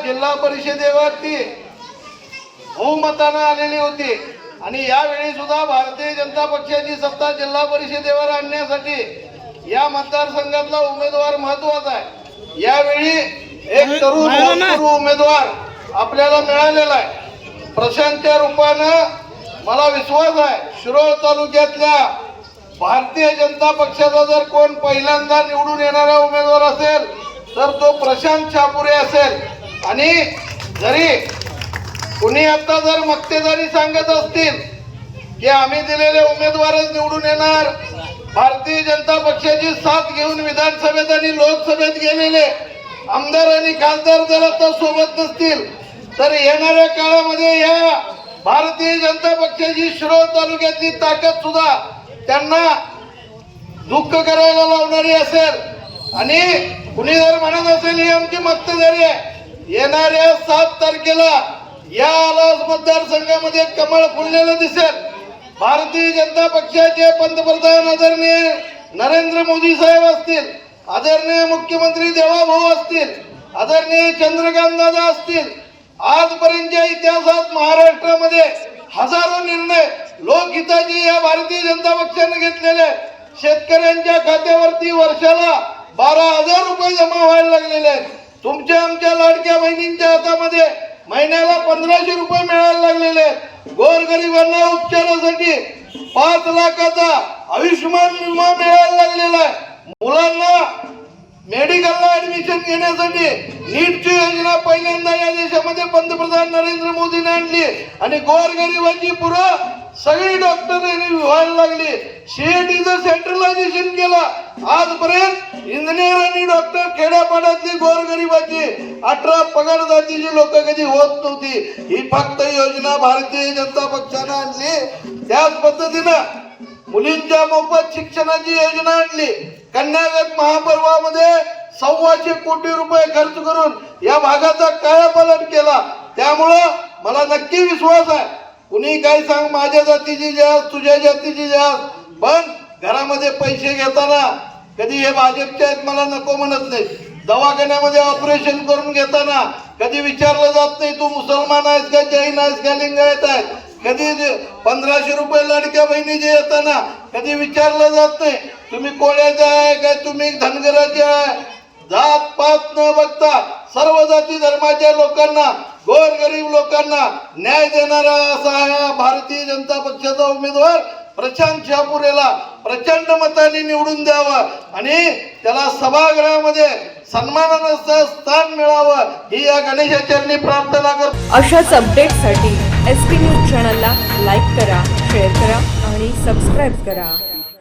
जिल्हा परिषदेवरती बहुमतानं आलेली होती आणि यावेळी सुद्धा भारतीय जनता पक्षाची सत्ता जिल्हा परिषदेवर आणण्यासाठी या मतदारसंघातला उमेदवार महत्वाचा आहे। यावेळी एक तरुण उमेदवार आपल्याला मिळालेला आहे। प्रशांतच्या रूपानं मला विश्वास आहे शिरोळ तालुक्यातल्या भारतीय जनता पक्षाचा जर कोण पहिल्यांदा निवडून येणारा उमेदवार असेल तर तो प्रशांत छापुरे असेल। आणि जरी कुणी आता जर मक्तेदारी सांगत असतील की आम्ही दिलेले उमेदवारच निवडून येणार, भारतीय जनता पक्षाची साथ घेऊन विधानसभेत आणि लोकसभेत गेलेले आमदार आणि खासदार जर आता सोबत नसतील तर येणाऱ्या काळामध्ये या भारतीय जनता पक्षाची शिरोळ तालुक्यातली ताकद सुद्धा त्यांना दुःख करायला लावणारी असेल। आणि कुणी जर म्हणत असेल ही आमची मक्तेदारी आहे, येणाऱ्या 7 तारखेला या आलास मतदारसंघामध्ये कमळ फुललेलं दिसेल। भारतीय जनता पक्षाचे पंतप्रधान आदरणीय नरेंद्र मोदी साहेब असतील, आदरणीय मुख्यमंत्री देवाभाऊ असतील, आदरणीय चंद्रकांत दादा असतील, आजपर्यंतच्या इतिहासात महाराष्ट्रामध्ये हजारो निर्णय लोकहिताची या भारतीय जनता पक्षाने घेतलेले। शेतकऱ्यांच्या खात्यावरती वर्षाला 12,000 रुपये जमा व्हायला लागलेले आहेत। तुमच्या आमच्या लाडक्या बहिणींच्या हातामध्ये महिन्याला 1,500 रुपये मिळायला लागलेले आहेत। गोरगरिबांना उपचारासाठी 5 लाखाचा आयुष्यमान विमा मिळायला लागलेला आहे। मुलांना मेडिकलला ऍडमिशन घेण्यासाठी नीटची योजना पहिल्यांदा या देशामध्ये पंतप्रधान नरेंद्र मोदीने आणली आणि गोरगरिबांची पुरं सगळी डॉक्टर व्हायला लागली। सीएटीचं सेंट्रलायझेशन केलं। आजपर्यंत इंजिनियर आणि डॉक्टर खेड्यापाड्यातली गोरगरिबाची 18 पगार जातीची लोक कधी होत नव्हती। ही फक्त योजना भारतीय जनता पक्षाने आणली। त्याच पद्धतीनं मुलींच्या मोफत शिक्षणाची योजना आणली। कन्यागत महापर्वामध्ये 125 कोटी रुपये खर्च करून या भागाचा कायापालट केला। त्यामुळं मला नक्की विश्वास आहे कुणी काय सांग माझ्या जातीची जास्त तुझ्या जातीची जास्त, पण घरामध्ये पैसे घेताना कधी हे भाजपचे आहेत मला नको म्हणत नाही। दवाखान्यामध्ये ऑपरेशन करून घेताना कधी विचारलं जात नाही तू मुसलमान आहेस का, जैन आहेस का, लिंगायत आहे। कधी 1,500 रुपये लाडक्या बहिणीचे येताना कधी विचारलं जात नाही तुम्ही कोळ्याचे आहे काय, तुम्ही धनगराचे आहे। जात पात न बघता सर्व जाती धर्माच्या लोकांना, गोरगरीब लोकांना न्याय देणारा असा हा भारतीय जनता पक्षाचा उमेदवार प्रशांत छापुरेला प्रचंड मताने निवडून द्यावं आणि त्याला सभागृहामध्ये सन्मानानं स्थान मिळावं ही या गणेशाचरणी प्रार्थना करतो। अशाच अपडेटसाठी SP न्यूज चॅनलला लाईक करा, शेअर करा आणि सबस्क्राईब करा।